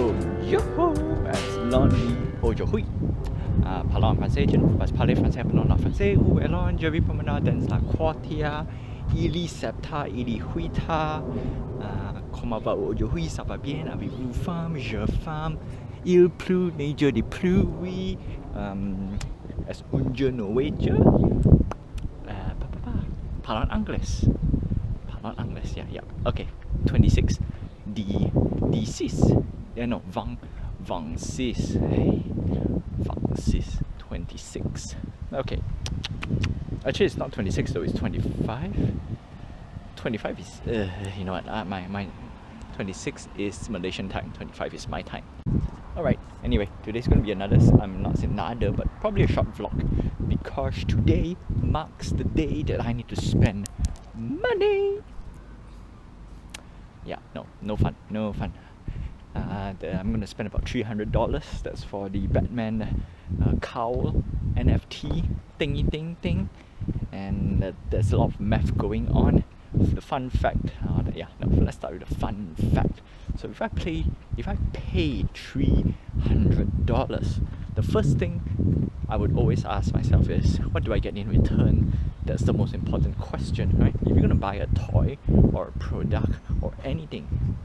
Oh, yo, it's lonely. Oh, yo, hui. Parlant français, je ne peux pas parler français pendant la français. Ou alors, je vais promener dans la quartier. Il y septa, il y huita. Comment va aujourd'hui? Ça va bien? Avez-vous faim? Je faim. Il pleut, neige de pluie. Est-ce un jeune wager? Parlant anglais. Parlant anglais, yeah. Okay, 26. D6. Yeah, no, 26. Hey, 26. 26. Okay. Actually, it's not 26 though, it's 25. 25 is, you know what, my 26 is Malaysian time, 25 is my time. Alright, anyway, today's going to be another, I'm not saying another, but probably a short vlog. Because today marks the day that I need to spend money. Yeah, no fun. I'm going to spend about $300. That's for the Batman cowl NFT thingy thing. And there's a lot of math going on. The fun fact, let's start with the fun fact. So if I pay $300, the first thing I would always ask myself is, what do I get in return? That's the most important question, right? If you're gonna buy a toy or a product or anything,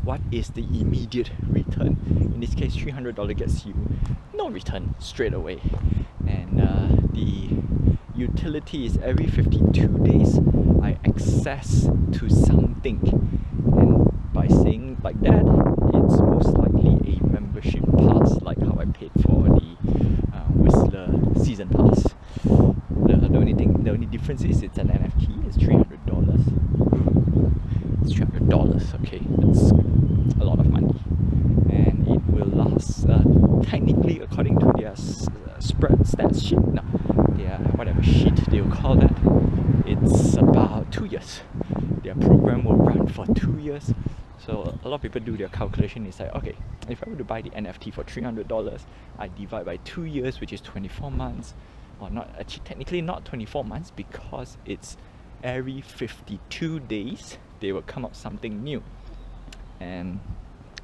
what is the immediate return? In this case, $300 gets you no return straight away. And the utility is every 52 days I access to something. And by saying like that, it's most likely a membership pass, like how I paid for the Whistler season pass. The only difference is it's an NFT. It's $300. It's $300. Okay, that's a lot of money, and it will last. Technically, according to their stats sheet, their whatever sheet they'll call that, it's about 2 years. Their program will run for 2 years. So a lot of people do their calculation. It's like, okay, if I were to buy the NFT for $300, I divide by 2 years, which is 24 months. Or not, actually technically not 24 months, because it's every 52 days they will come up something new. And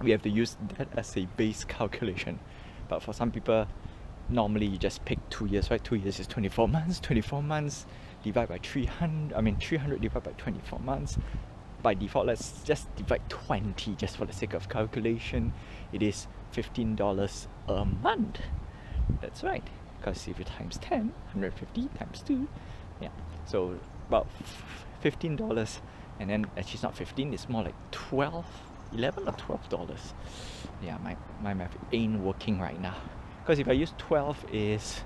we have to use that as a base calculation. But for some people, normally you just pick 2 years, right? 2 years is 24 months. 24 months divide by 300. 300 divided by 24 months. By default, let's just divide 20 just for the sake of calculation. It is $15 a month. That's right. Because if you times 10, 150 times 2, yeah. So about $15, and then actually it's not 15, it's more like 11 or $12. Yeah, my math ain't working right now. Because if I use 12 is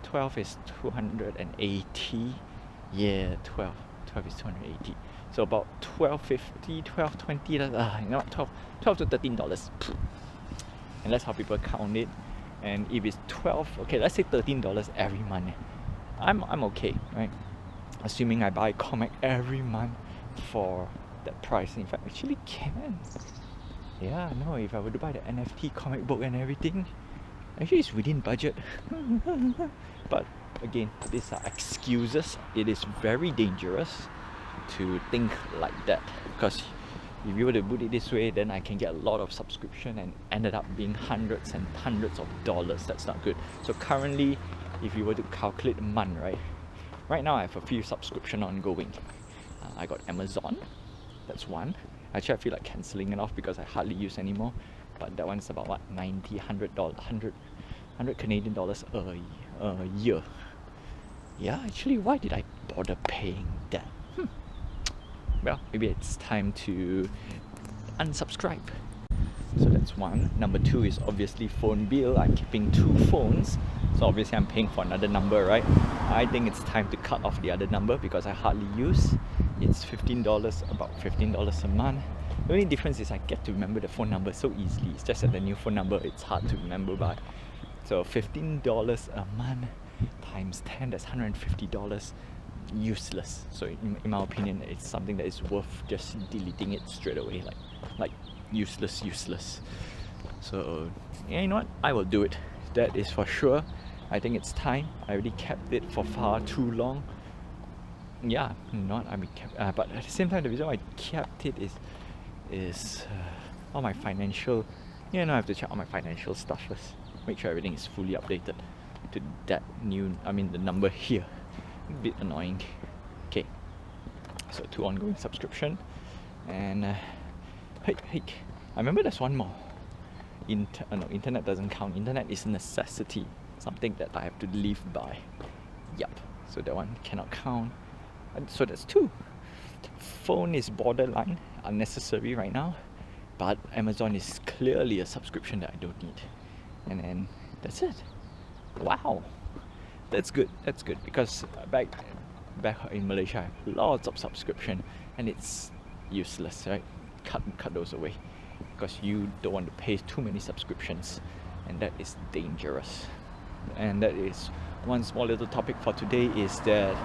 280. Yeah, 12 is 280. So about $12.50, $12.20. You know what, $12 to $13. And that's how people count it. And if it's 12, okay, let's say $13 every month, I'm okay, right? Assuming I buy a comic every month for that price. In fact, actually can. Yeah, no, if I were to buy the NFT comic book and everything, actually it's within budget. But again, these are excuses. It is very dangerous to think like that, because if you were to put it this way, then I can get a lot of subscription and ended up being hundreds and hundreds of dollars. That's not good. So currently, if you were to calculate a month, right now I have a few subscription ongoing. I got Amazon, that's one. Actually, I feel like cancelling it off because I hardly use anymore. But that one's about what, $90, $100 Canadian dollars a year. Yeah, actually, why did I bother paying that? Well, maybe it's time to unsubscribe. So that's one. Number two is obviously phone bill. I'm keeping 2 phones, so obviously I'm paying for another number, right? I think it's time to cut off the other number because I hardly use. It's $15, about $15 a month. The only difference is I get to remember the phone number so easily. It's just that the new phone number, it's hard to remember by. So $15 a month times 10, that's $150. Useless. So in my opinion, it's something that is worth just deleting it straight away, like useless. So yeah, you know what, I will do it, that is for sure. I think it's time. I already kept it for far too long. Yeah, but at the same time, the reason why I kept it is all my financial Yeah, now I have to check out my financial stuff first. Make sure everything is fully updated to that new, the number here. A bit annoying. Okay, so 2 ongoing subscription, and hey, I remember there's one more. No, internet doesn't count. Internet is a necessity, something that I have to live by. Yup, so that one cannot count. And so that's 2. Phone is borderline unnecessary right now, but Amazon is clearly a subscription that I don't need. And then that's it. Wow, that's good. That's good, because back in Malaysia I have lots of subscription and it's useless, right? Cut those away, because you don't want to pay too many subscriptions, and that is dangerous. And that is one small little topic for today, is that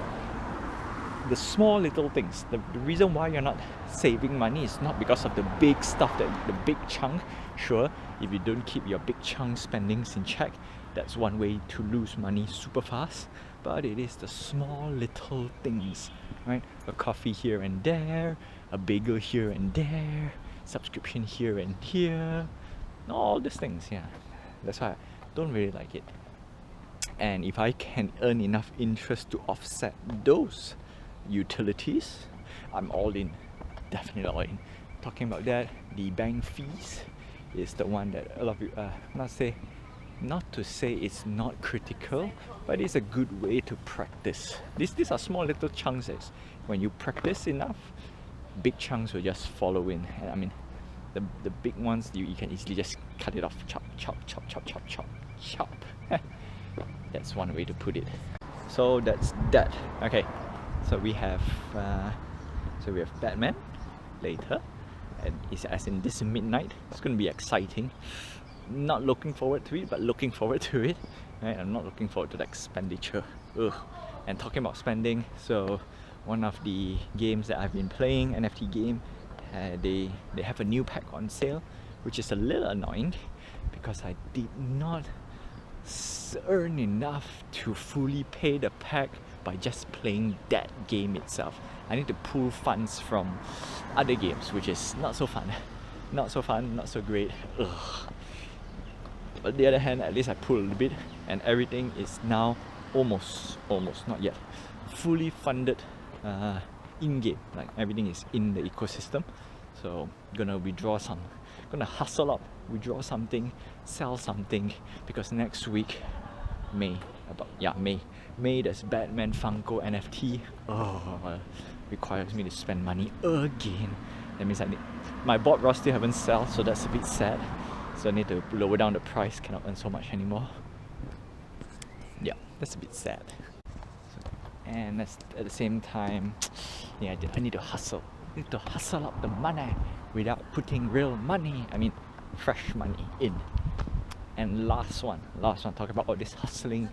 the small little things, the reason why you're not saving money is not because of the big stuff, that the big chunk. Sure, if you don't keep your big chunk spendings in check, that's one way to lose money super fast. But it is the small little things, right? A coffee here and there, a bagel here and there, subscription here and here, all these things. Yeah, that's why I don't really like it. And if I can earn enough interest to offset those utilities, I'm all in. Definitely all in. Talking about that, the bank fees is the one that a lot of you not to say it's not critical, but it's a good way to practice. These are small little chunks. When you practice enough, big chunks will just follow in. And the big ones you can easily just cut it off. Chop. That's one way to put it. So that's that. Okay, so we have Batman later, and it's as in this midnight. It's going to be exciting. Not looking forward to it, but looking forward to it. Right? I'm not looking forward to the expenditure. Ugh. And talking about spending, so one of the games that I've been playing, NFT game, they have a new pack on sale, which is a little annoying because I did not earn enough to fully pay the pack by just playing that game itself. I need to pull funds from other games, which is not so fun, not so great. Ugh. But on the other hand, at least I pulled a little bit, and everything is now almost, not yet, fully funded in-game. Like everything is in the ecosystem. So gonna withdraw some, gonna hustle up, withdraw something, sell something, because next week, May, there's Batman Funko NFT. Requires me to spend money again. That means my board raw still haven't sold, so that's a bit sad. So I need to lower down the price, cannot earn so much anymore. Yeah, that's a bit sad. And that's, at the same time, yeah, I need to hustle. I need to hustle up the money without putting real money, fresh money in. And last one, talk about all this hustling,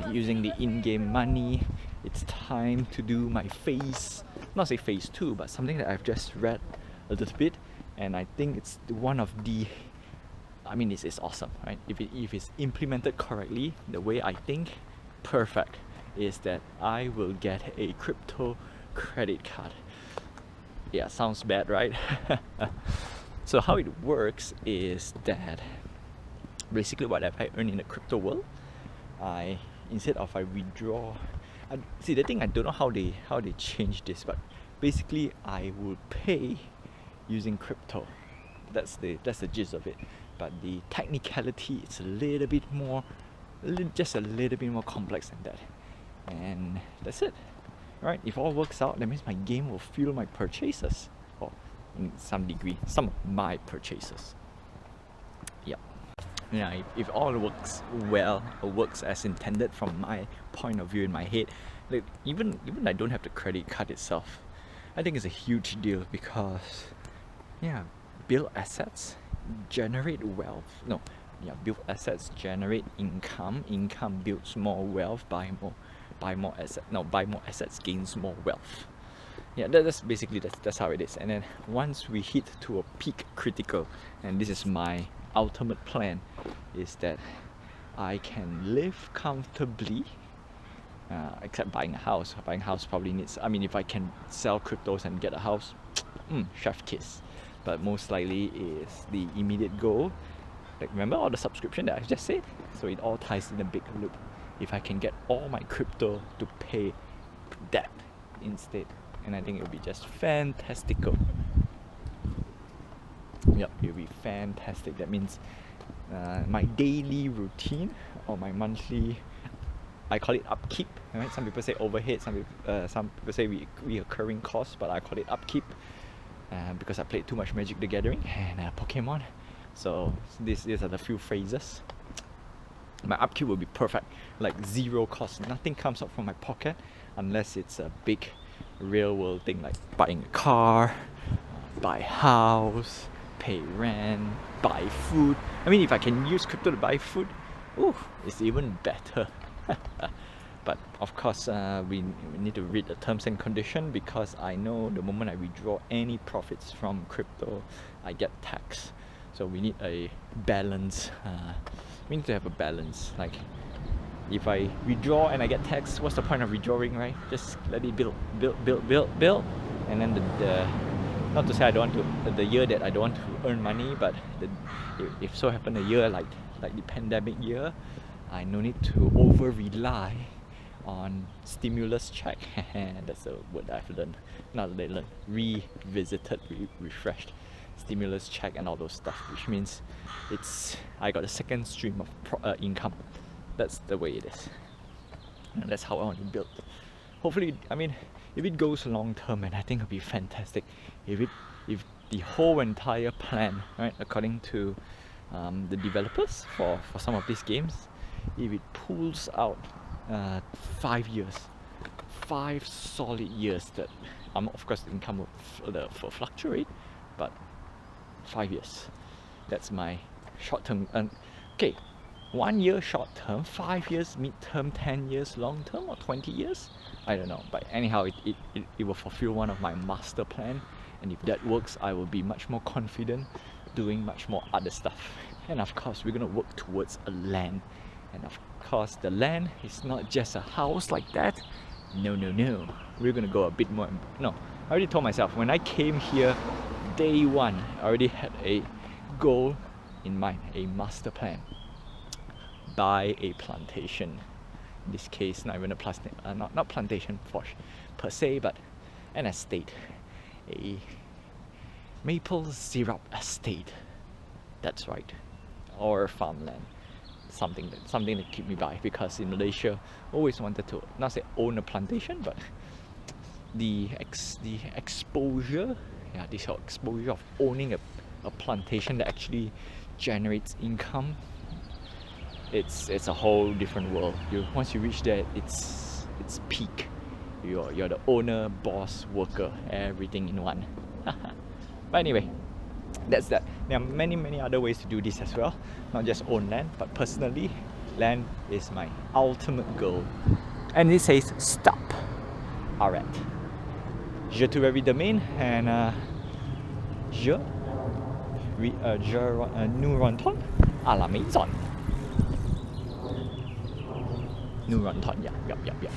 using the in-game money. It's time to do my phase, not say phase 2, but something that I've just read a little bit, and I think it's one of the, it's awesome, right? If it's implemented correctly, the way I think, perfect, is that I will get a crypto credit card. Yeah, sounds bad, right? So how it works is that basically what I earn in the crypto world, instead of I withdraw, see the thing, I don't know how they change this, but basically I would pay using crypto. That's the gist of it. But the technicality, it's a little bit more complex than that. And that's it. Right? If all works out, that means my game will fuel my purchases, or in some degree, some of my purchases. Yeah, if all works well, or works as intended from my point of view in my head, like even I don't have the credit card itself, I think it's a huge deal, because build assets generate wealth. Build assets generate income. Income builds more wealth. Buy more assets gains more wealth. Yeah, that's basically that's how it is. And then once we hit to a peak critical, and this is my ultimate plan, is that I can live comfortably, except buying a house. Buying a house probably needs, if I can sell cryptos and get a house, chef kiss. But most likely is the immediate goal Like remember all the subscription that I just said? So it all ties in a big loop. If I can get all my crypto to pay that instead, and I think it would be just fantastical. Yep, it will be fantastic. That means my daily routine or my monthly, I call it upkeep. Right? Some people say overhead, some people say reoccurring costs, but I call it upkeep because I played too much Magic the Gathering and Pokemon. So these are the few phrases. My upkeep will be perfect, like zero cost. Nothing comes out from my pocket unless it's a big real world thing like buying a car, buy a house, pay rent, buy food. I mean, if I can use crypto to buy food, ooh, it's even better. But of course, we need to read the terms and conditions, because I know the moment I withdraw any profits from crypto, I get taxed. So we need a balance. We need to have a balance. Like, if I withdraw and I get taxed, what's the point of withdrawing, right? Just let it build, and then the not to say I don't want to, the year that I don't want to earn money, but if so happen a year like the pandemic year, I no need to over rely on stimulus check. That's a word I've learned. Not that I learned, revisited, refreshed. Stimulus check and all those stuff, which means I got a second stream of income. That's the way it is, and that's how I want to build. Hopefully, I mean, if it goes long term, and I think it'll be fantastic. If the whole entire plan, right, according to the developers for some of these games, if it pulls out 5 years, 5 solid years, that of course the income will fluctuate, but 5 years, that's my short term. Okay, 1 year short term, 5 years mid term, 10 years long term, or 20 years, I don't know. But anyhow, it will fulfill one of my master plan, and if that works, I will be much more confident doing much more other stuff. And of course, we're gonna work towards a land, and of course the land is not just a house like that. No, we're gonna go a bit more. No, I already told myself when I came here day one, I already had a goal in mind, a master plan. Buy a plantation. In this case, not even a not plantation per se, but an estate, a maple syrup estate. That's right, or farmland. Something that keep me by, because in Malaysia, always wanted to not say own a plantation, but the exposure. Yeah, this whole exposure of owning a plantation that actually generates income, it's a whole different world. Once you reach there, it's peak. You're the owner, boss, worker, everything in one. But anyway, that's that. There are many other ways to do this as well, not just own land, but personally, land is my ultimate goal. And it says stop. Alright. Je te reviens and je nous rentrons à la maison. Nous rentrons, yeah.